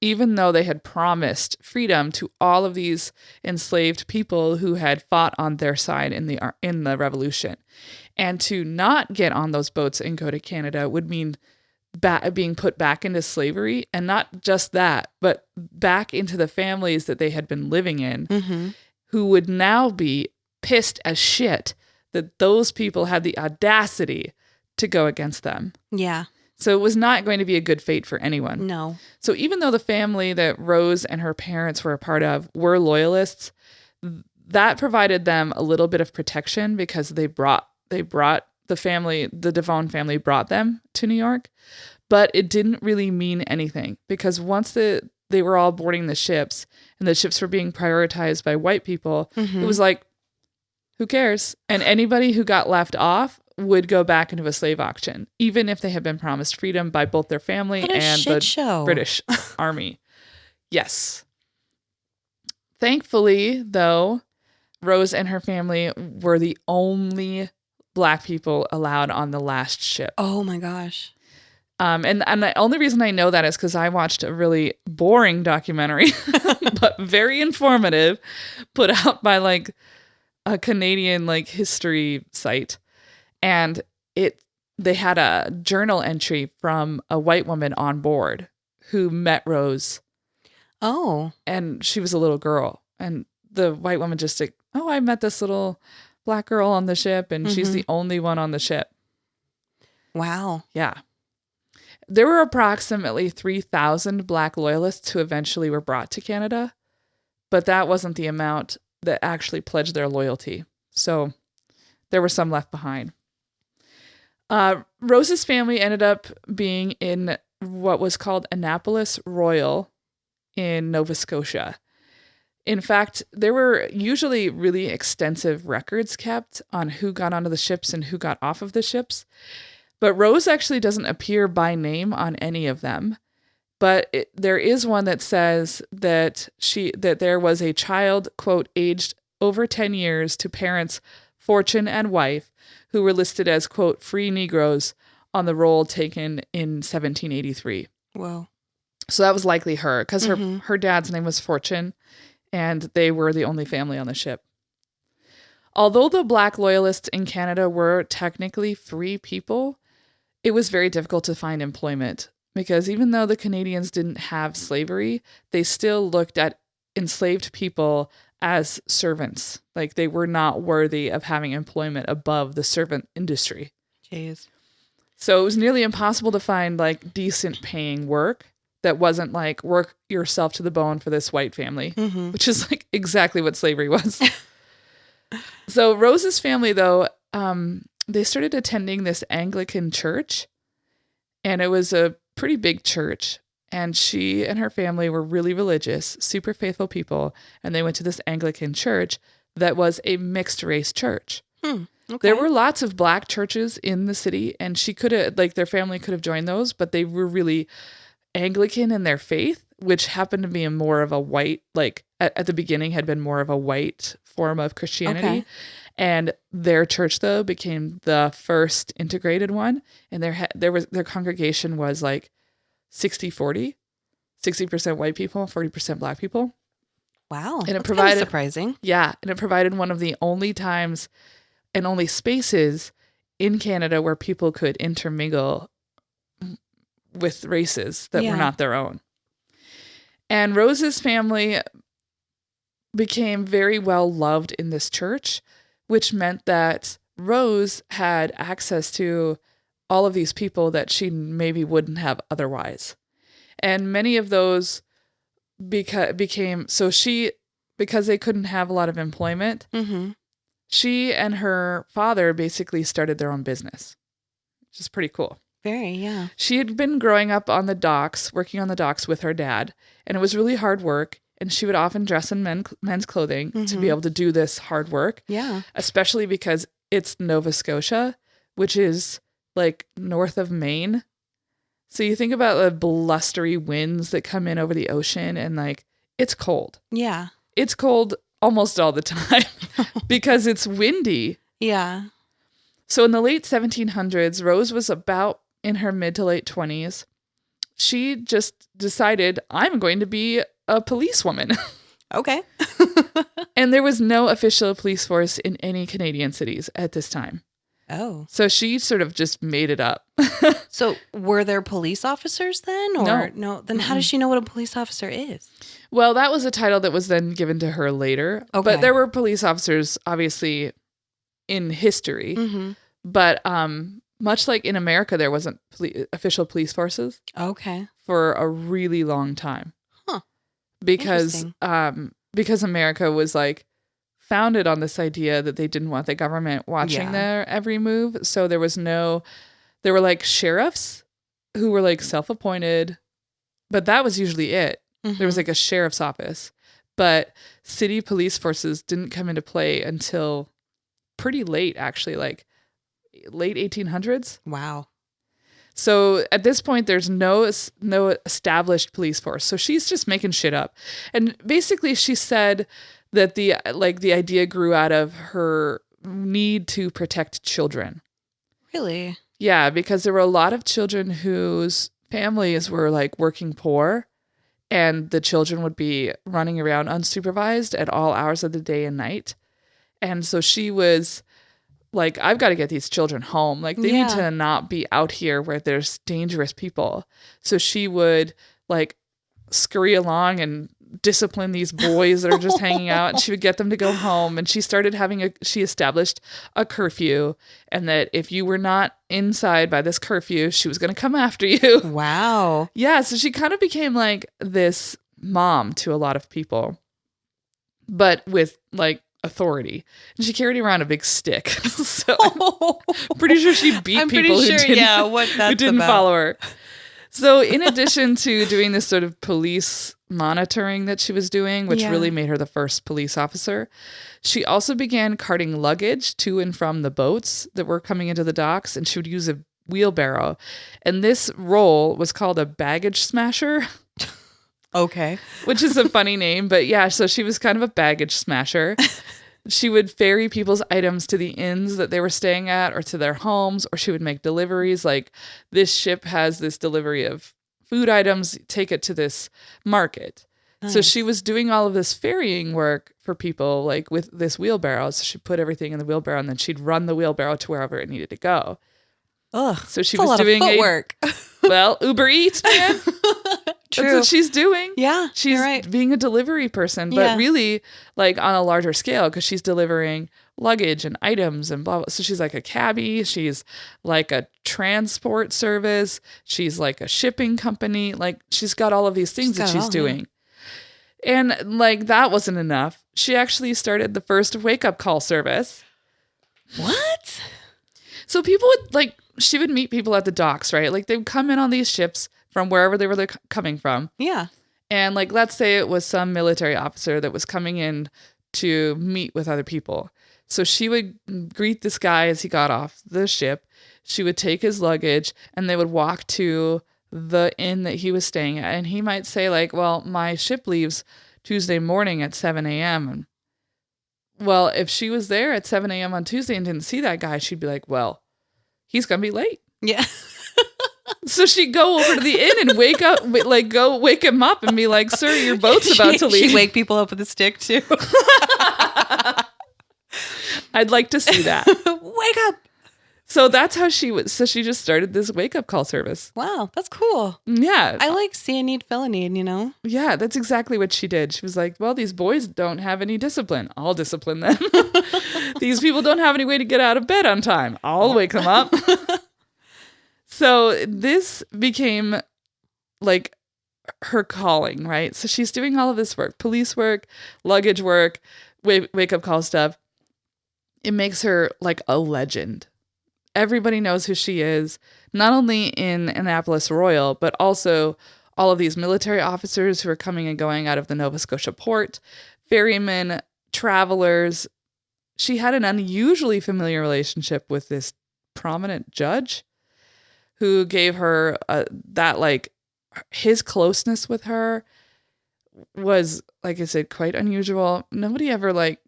even though they had promised freedom to all of these enslaved people who had fought on their side in the Revolution. And to not get on those boats and go to Canada would mean being put back into slavery, and not just that, but back into the families that they had been living in, who would now be pissed as shit that those people had the audacity to go against them. Yeah. So it was not going to be a good fate for anyone. No. So even though the family that Rose and her parents were a part of were loyalists, that provided them a little bit of protection because they brought the family, the Devon family brought them to New York, but it didn't really mean anything because once they were all boarding the ships and the ships were being prioritized by white people, it was like, who cares? And anybody who got left off would go back into a slave auction, even if they had been promised freedom by both their family and the British Army. Yes. Thankfully, though, Rose and her family were the only Black people allowed on the last ship. Oh my gosh. And the only reason I know that is because I watched a really boring documentary, but very informative, put out by like a Canadian like history site. And they had a journal entry from a white woman on board who met Rose. Oh. And she was a little girl. And the white woman just like, oh, I met this little Black girl on the ship, and she's the only one on the ship. Wow. Yeah. There were approximately 3,000 Black loyalists who eventually were brought to Canada, but that wasn't the amount that actually pledged their loyalty. So there were some left behind. Rose's family ended up being in what was called Annapolis Royal in Nova Scotia. In fact, there were usually really extensive records kept on who got onto the ships and who got off of the ships. But Rose actually doesn't appear by name on any of them. But there is one that says that there was a child, quote, aged over 10 years to parents Fortune and wife, who were listed as, quote, free Negroes on the roll taken in 1783. Whoa. So that was likely her, because her dad's name was Fortune, and they were the only family on the ship. Although the Black loyalists in Canada were technically free people, it was very difficult to find employment, because even though the Canadians didn't have slavery, they still looked at enslaved people as servants. Like they were not worthy of having employment above the servant industry. Jeez. So it was nearly impossible to find like decent paying work that wasn't like work yourself to the bone for this white family, which is like exactly what slavery was. So Rose's family, though, they started attending this Anglican church, and it was a pretty big church. And she and her family were really religious, super faithful people. And they went to this Anglican church that was a mixed race church. Okay. There were lots of Black churches in the city, and she could have, like, their family could have joined those, but they were really Anglican in their faith, which happened to be a more of a white, like at the beginning had been more of a white form of Christianity. Okay. And their church, though, became the first integrated one. And their congregation was like 60-40, 60% white people, 40% Black people. Wow. And That's kind of surprising. Yeah. And it provided one of the only times and only spaces in Canada where people could intermingle with races that were not their own. And Rose's family became very well loved in this church, which meant that Rose had access to all of these people that she maybe wouldn't have otherwise. And many of those became, so because they couldn't have a lot of employment, Mm-hmm. she and her father basically started their own business, which is pretty cool. Very, yeah. She had been growing up on the docks, working on the docks with her dad, and it was really hard work. And she would often dress in men's clothing to be able to do this hard work. Yeah. Especially because it's Nova Scotia, which is like north of Maine. So you think about the blustery winds that come in over the ocean, and like it's cold. Yeah. It's cold almost all the time because it's windy. Yeah. So in the late 1700s, Rose was about in her mid to late 20s. She just decided, I'm going to be a policewoman. Okay. And there was no official police force in any Canadian cities at this time. Oh. So she sort of just made it up. So were there police officers then? Or no? Then how does she know what a police officer is? Well, that was a title that was then given to her later. Okay. But there were police officers, obviously, in history. Mm-hmm. But much like in America, there wasn't official police forces Okay. for a really long time. Huh. Because America was like founded on this idea that they didn't want the government watching their every move. So there were like sheriffs who were like self-appointed, but that was usually it. Mm-hmm. There was like a sheriff's office, but city police forces didn't come into play until pretty late, actually, like late 1800s. Wow. So at this point, there's no established police force. So she's just making shit up. And basically she said that the idea grew out of her need to protect children. Really? Yeah, because there were a lot of children whose families were like working poor, and the children would be running around unsupervised at all hours of the day and night. And so she was like, I've got to get these children home. Like they need to not be out here where there's dangerous people. So she would like scurry along and discipline these boys that are just hanging out, and she would get them to go home. And she started she established a curfew, and that if you were not inside by this curfew, she was going to come after you. Wow. Yeah. So she kind of became like this mom to a lot of people, but with like authority. And she carried around a big stick. So I'm pretty sure she beat people who didn't follow her. So in addition to doing this sort of police monitoring that she was doing, which really made her the first police officer, she also began carting luggage to and from the boats that were coming into the docks, and she would use a wheelbarrow. And this role was called a baggage smasher. Okay. Which is a funny name, but yeah, so she was kind of a baggage smasher. She would ferry people's items to the inns that they were staying at or to their homes, or she would make deliveries. Like, this ship has this delivery of food items, take it to this market. Nice. So she was doing all of this ferrying work for people, like with this wheelbarrow. So she'd put everything in the wheelbarrow, and then she'd run the wheelbarrow to wherever it needed to go. Ugh, so she was doing footwork. Well, Uber Eats, man. True. That's what she's doing. Yeah, she's being a delivery person, but really like on a larger scale, because she's delivering luggage and items and blah, blah. So she's like a cabbie. She's like a transport service. She's like a shipping company. Like, she's got all of these things that she's doing. Yeah. And like, that wasn't enough. She actually started the first wake-up call service. What? So people would she would meet people at the docks, right? Like, they would come in on these ships from wherever they were coming from. Yeah. And like, let's say it was some military officer that was coming in to meet with other people. So she would greet this guy as he got off the ship. She would take his luggage, and they would walk to the inn that he was staying at. And he might say like, well, my ship leaves Tuesday morning at 7 a.m. And well, if she was there at 7 a.m. on Tuesday and didn't see that guy, she'd be like, well, he's going to be late. Yeah. So she'd go over to the inn and go wake him up and be like, sir, your boat's about to leave. She'd wake people up with a stick too. I'd like to see that. Wake up. So that's how she was. So she just started this wake up call service. Wow. That's cool. Yeah. I like see a need, fill a need, you know? Yeah. That's exactly what she did. She was like, well, these boys don't have any discipline. I'll discipline them. These people don't have any way to get out of bed on time. I'll wake them up. So this became like her calling, right? So she's doing all of this work, police work, luggage work, wake up call stuff. It makes her like a legend. Everybody knows who she is, not only in Annapolis Royal, but also all of these military officers who are coming and going out of the Nova Scotia port, ferrymen, travelers. She had an unusually familiar relationship with this prominent judge who gave her that, like, his closeness with her was, like I said, quite unusual. Nobody ever, like,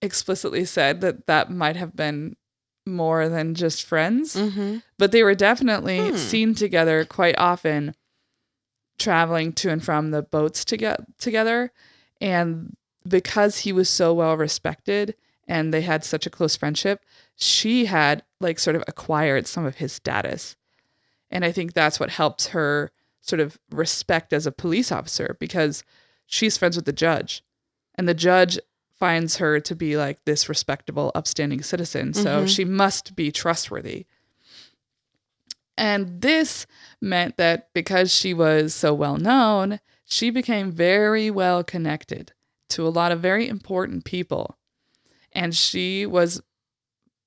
explicitly said that that might have been more than just friends, but they were definitely seen together quite often, traveling to and from the boats together. And because he was so well respected and they had such a close friendship, she had like sort of acquired some of his status. And I think that's what helps her sort of respect as a police officer, because she's friends with the judge, and the judge finds her to be like this respectable, upstanding citizen. So she must be trustworthy. And this meant that because she was so well known, she became very well connected to a lot of very important people. And she was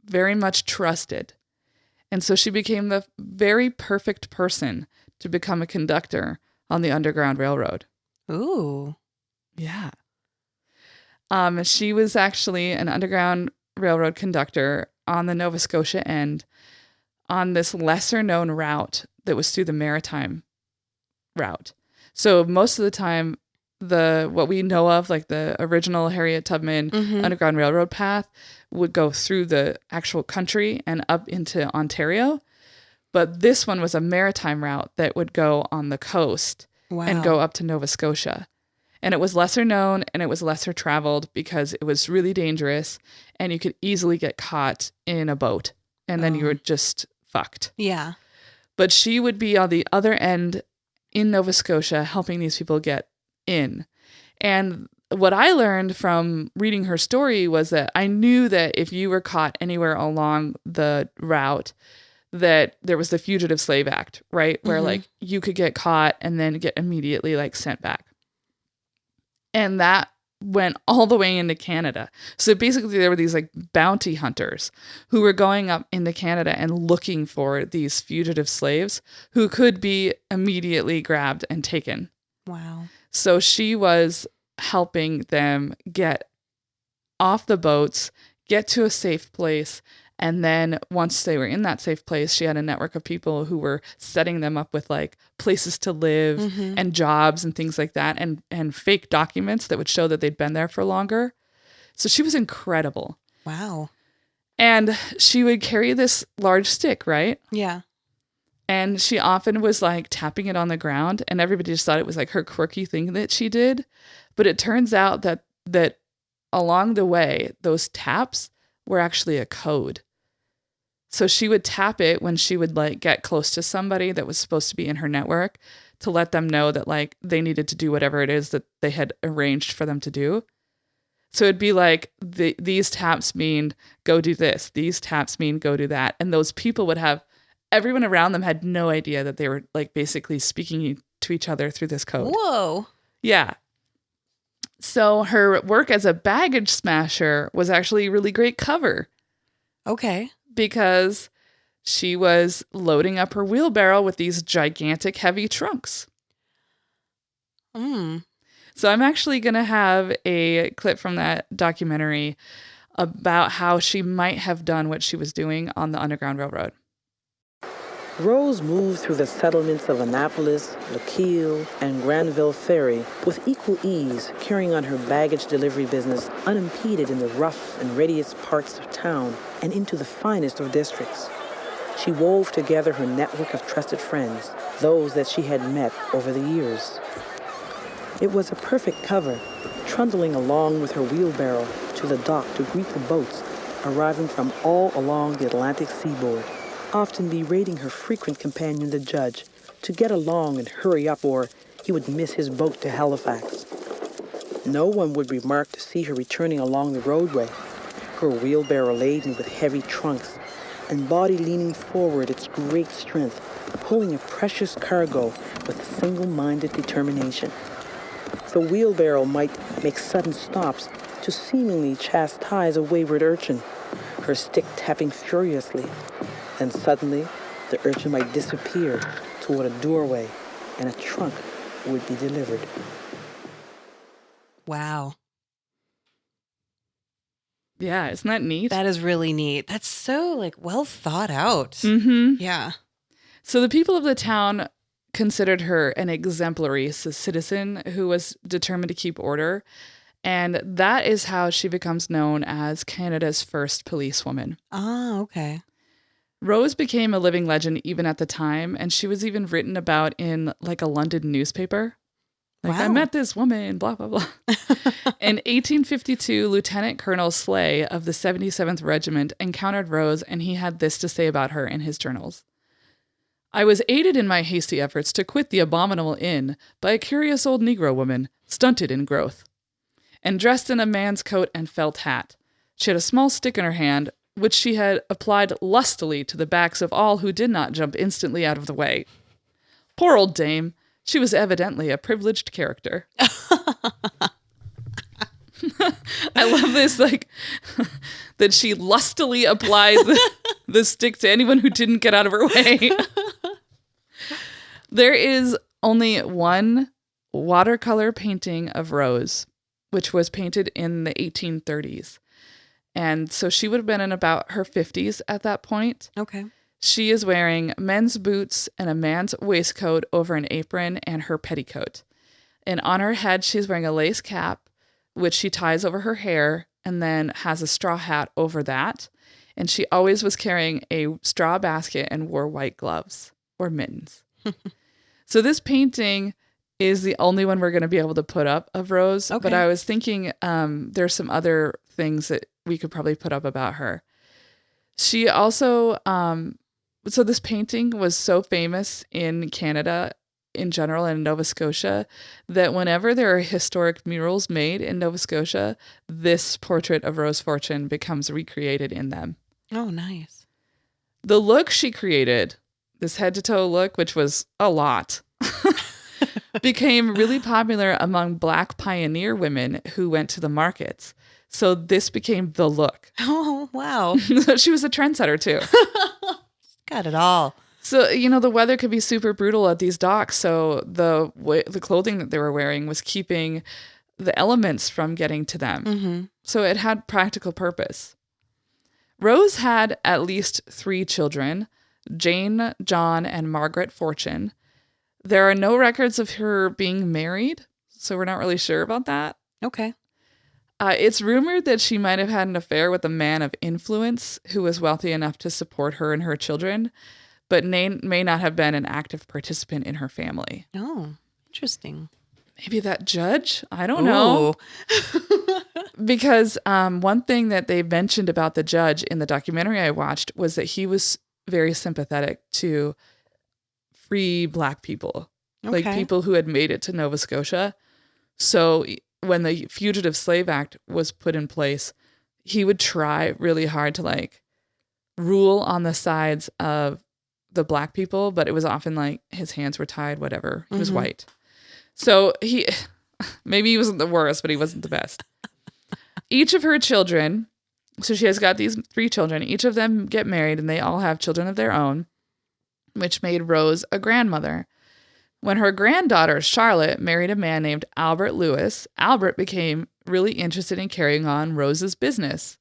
very much trusted. And so she became the very perfect person to become a conductor on the Underground Railroad. Ooh. Yeah. She was actually an Underground Railroad conductor on the Nova Scotia end on this lesser known route that was through the Maritime route. So most of the time, what we know of, like the original Harriet Tubman Underground Railroad path, would go through the actual country and up into Ontario. But this one was a maritime route that would go on the coast and go up to Nova Scotia. And it was lesser known and it was lesser traveled because it was really dangerous and you could easily get caught in a boat and then you were just fucked. Yeah. But she would be on the other end in Nova Scotia helping these people get in. And what I learned from reading her story was that I knew that if you were caught anywhere along the route, that there was the Fugitive Slave Act, right? Where like you could get caught and then get immediately like sent back. And that went all the way into Canada. So basically there were these like bounty hunters who were going up into Canada and looking for these fugitive slaves who could be immediately grabbed and taken. Wow. So she was helping them get off the boats, get to a safe place. And then once they were in that safe place, she had a network of people who were setting them up with like places to live and jobs and things like that, and fake documents that would show that they'd been there for longer. So she was incredible. Wow. And she would carry this large stick, right? Yeah. And she often was like tapping it on the ground, and everybody just thought it was like her quirky thing that she did. But it turns out that along the way, those taps were actually a code. So she would tap it when she would like get close to somebody that was supposed to be in her network to let them know that like they needed to do whatever it is that they had arranged for them to do. So it'd be like these taps mean go do this. These taps mean go do that. And those people would have, everyone around them had no idea that they were like basically speaking to each other through this code. Whoa. Yeah. So her work as a baggage smasher was actually a really great cover. Okay. Because she was loading up her wheelbarrow with these gigantic heavy trunks. So I'm actually going to have a clip from that documentary about how she might have done what she was doing on the Underground Railroad. Rose moved through the settlements of Annapolis, Lochiel, and Granville Ferry with equal ease, carrying on her baggage delivery business unimpeded in the rough and readiest parts of town and into the finest of districts. She wove together her network of trusted friends, those that she had met over the years. It was a perfect cover, trundling along with her wheelbarrow to the dock to greet the boats arriving from all along the Atlantic seaboard, often berating her frequent companion, the judge, to get along and hurry up or he would miss his boat to Halifax. No one would remark to see her returning along the roadway, her wheelbarrow laden with heavy trunks, and body leaning forward its great strength, pulling a precious cargo with single-minded determination. The wheelbarrow might make sudden stops to seemingly chastise a wayward urchin, her stick tapping furiously. Then suddenly, the urchin might disappear toward a doorway and a trunk would be delivered. Wow. Yeah, isn't that neat? That is really neat. That's so like well thought out. Mm-hmm. Yeah. So the people of the town considered her an exemplary citizen who was determined to keep order. And that is how she becomes known as Canada's first policewoman. Ah, okay. Rose became a living legend even at the time, and she was even written about in like a London newspaper. Like, Wow. I met this woman, blah, blah, blah. In 1852, Lieutenant Colonel Slay of the 77th Regiment encountered Rose, and he had this to say about her in his journals. I was aided in my hasty efforts to quit the abominable inn by a curious old Negro woman, stunted in growth, and dressed in a man's coat and felt hat. She had a small stick in her hand, which she had applied lustily to the backs of all who did not jump instantly out of the way. Poor old dame. She was evidently a privileged character. I love this, like, that she lustily applied the stick to anyone who didn't get out of her way. There is only one watercolor painting of Rose, which was painted in the 1830s. And so she would have been in about her 50s at that point. Okay. She is wearing men's boots and a man's waistcoat over an apron and her petticoat. And on her head, she's wearing a lace cap, which she ties over her hair and then has a straw hat over that. And she always was carrying a straw basket and wore white gloves or mittens. So this painting is the only one we're going to be able to put up of Rose. Okay. But I was thinking there's some other things that we could probably put up about her. She also... So this painting was so famous in Canada in general and in Nova Scotia that whenever there are historic murals made in Nova Scotia, this portrait of Rose Fortune becomes recreated in them. Oh, nice. The look she created, this head-to-toe look, which was a lot, became really popular among Black pioneer women who went to the markets. So this became the look. Oh, wow. So she was a trendsetter too. Got it all. So, you know, the weather could be super brutal at these docks. So the clothing that they were wearing was keeping the elements from getting to them. Mm-hmm. So it had practical purpose. Rose had at least 3 children, Jane, John, and Margaret Fortune. There are no records of her being married, so we're not really sure about that. Okay. It's rumored that she might have had an affair with a man of influence who was wealthy enough to support her and her children, but may not have been an active participant in her family. Oh, interesting. Maybe that judge? I don't know. Because one thing that they mentioned about the judge in the documentary I watched was that he was very sympathetic to free Black people, like people who had made it to Nova Scotia. So when the Fugitive Slave Act was put in place, he would try really hard to like rule on the sides of the Black people, but it was often like his hands were tied, whatever. He was white. So maybe he wasn't the worst, but he wasn't the best. Each of her children, so she has got these 3 children, each of them get married and they all have children of their own, which made Rose a grandmother. When her granddaughter, Charlotte, married a man named Albert Lewis, Albert became really interested in carrying on Rose's business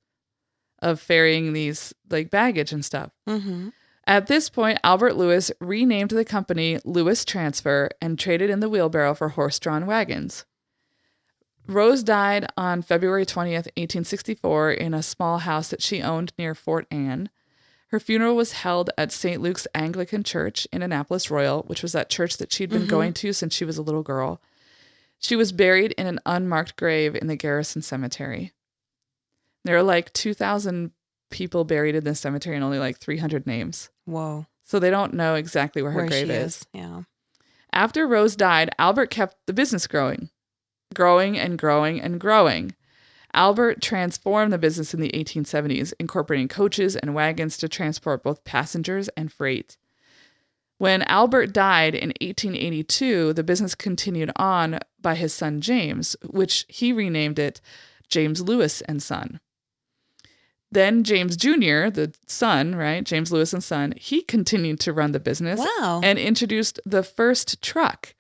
of ferrying these like baggage and stuff. Mm-hmm. At this point, Albert Lewis renamed the company Lewis Transfer and traded in the wheelbarrow for horse-drawn wagons. Rose died on February 20th, 1864 in a small house that she owned near Fort Anne. Her funeral was held at St. Luke's Anglican Church in Annapolis Royal, which was that church that she'd been going to since she was a little girl. She was buried in an unmarked grave in the Garrison Cemetery. There are like 2,000 people buried in this cemetery and only like 300 names. Whoa. So they don't know exactly where her grave is. Yeah. After Rose died, Albert kept the business growing and growing and growing. Albert transformed the business in the 1870s, incorporating coaches and wagons to transport both passengers and freight. When Albert died in 1882, the business continued on by his son James, which he renamed it James Lewis and Son. Then James Jr., the son, right? James Lewis and Son, he continued to run the business. Wow. And introduced the first truck,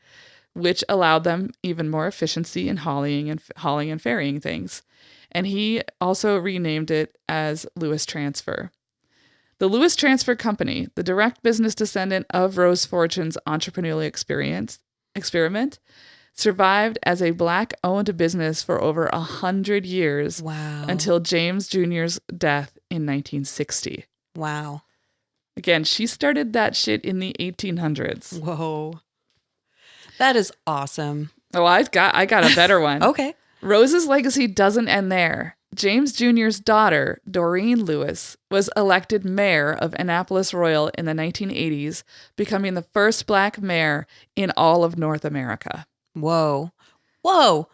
which allowed them even more efficiency in hauling and ferrying things. And he also renamed it as Lewis Transfer. The Lewis Transfer Company, the direct business descendant of Rose Fortune's entrepreneurial experiment, survived as a Black-owned business for over 100 years. Wow. Until James Jr.'s death in 1960. Wow. Again, she started that shit in the 1800s. Whoa. That is awesome. Oh, I got a better one. Okay. Rose's legacy doesn't end there. James Jr.'s daughter, Doreen Lewis, was elected mayor of Annapolis Royal in the 1980s, becoming the first Black mayor in all of North America. Whoa. Whoa.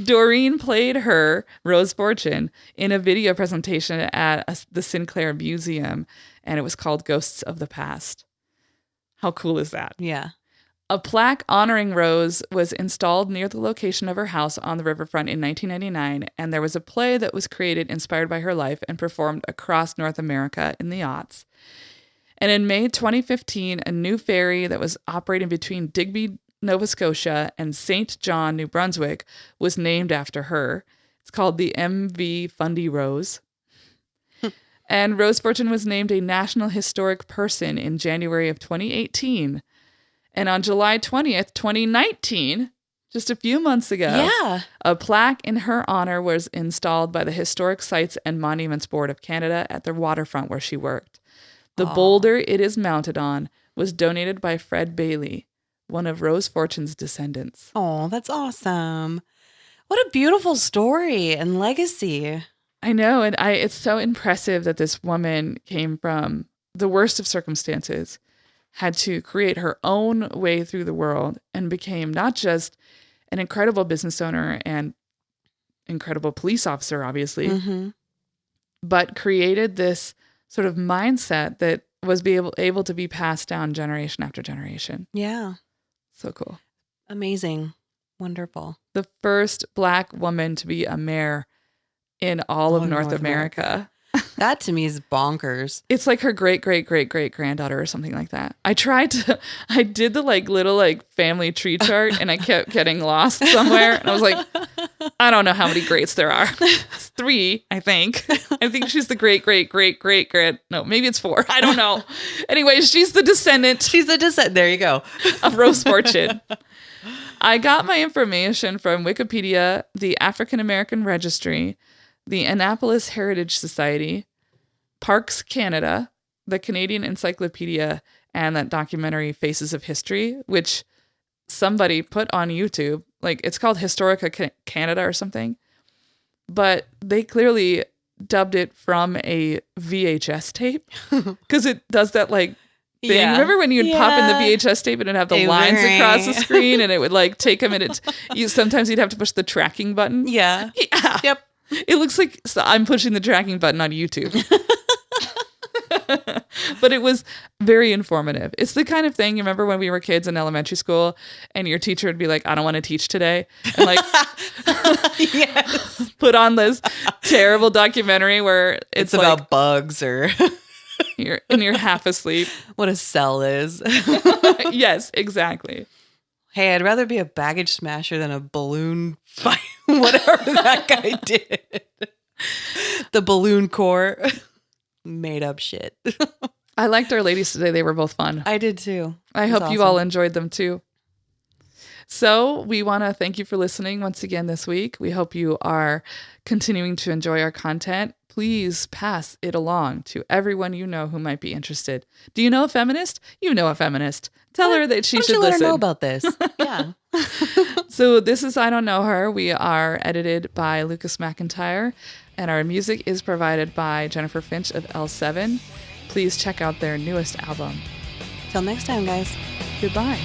Doreen played her, Rose Fortune, in a video presentation at the Sinclair Museum, and it was called Ghosts of the Past. How cool is that? Yeah. A plaque honoring Rose was installed near the location of her house on the riverfront in 1999, and there was a play that was created inspired by her life and performed across North America in the aughts. And in May 2015, a new ferry that was operating between Digby, Nova Scotia, and St. John, New Brunswick, was named after her. It's called the MV Fundy Rose. And Rose Fortune was named a National Historic Person in January of 2018. And on July 20th, 2019, just a few months ago, a plaque in her honor was installed by the Historic Sites and Monuments Board of Canada at the waterfront where she worked. The boulder it is mounted on was donated by Fred Bailey, one of Rose Fortune's descendants. Oh, that's awesome. What a beautiful story and legacy. I know, and it's so impressive that this woman came from the worst of circumstances, had to create her own way through the world, and became not just an incredible business owner and incredible police officer, obviously, but created this sort of mindset that was able to be passed down generation after generation. Yeah. So cool. Amazing. Wonderful. The first Black woman to be a mayor in all of North America. That to me is bonkers. It's like her great granddaughter or something like that. I did the little family tree chart, and I kept getting lost somewhere. And I was like, I don't know how many greats there are. It's 3, I think. I think she's the great grand. No, maybe it's 4. I don't know. Anyway, she's the descendant. There you go. Of Rose Fortune. I got my information from Wikipedia, the African American Registry, the Annapolis Heritage Society, Parks Canada, the Canadian Encyclopedia, and that documentary Faces of History, which somebody put on YouTube. It's called Historica Canada or something. But they clearly dubbed it from a VHS tape because it does that thing. Yeah. Remember when you'd pop in the VHS tape and it'd have the lines across the screen and it would take a minute. Sometimes you'd have to push the tracking button. Yeah. Yep. It looks like I'm pushing the tracking button on YouTube. But it was very informative. It's the kind of thing, you remember when we were kids in elementary school and your teacher would be like, I don't want to teach today. And yes. Put on this terrible documentary where it's about bugs or you're half asleep. What a cell is. Yes, exactly. Hey, I'd rather be a baggage smasher than a balloon fight. Whatever that guy did. The balloon corps. Made up shit. I liked our ladies today. They were both fun. I did too. I hope you all enjoyed them too. So we want to thank you for listening once again this week. We hope you are continuing to enjoy our content. Please pass it along to everyone you know who might be interested. Do you know a feminist? You know a feminist. Tell her that she should listen. Let her know about this. Yeah. So this is I Don't Know Her. We are edited by Lucas McIntyre, and our music is provided by Jennifer Finch of L7. Please check out their newest album. Till next time, guys. Goodbye.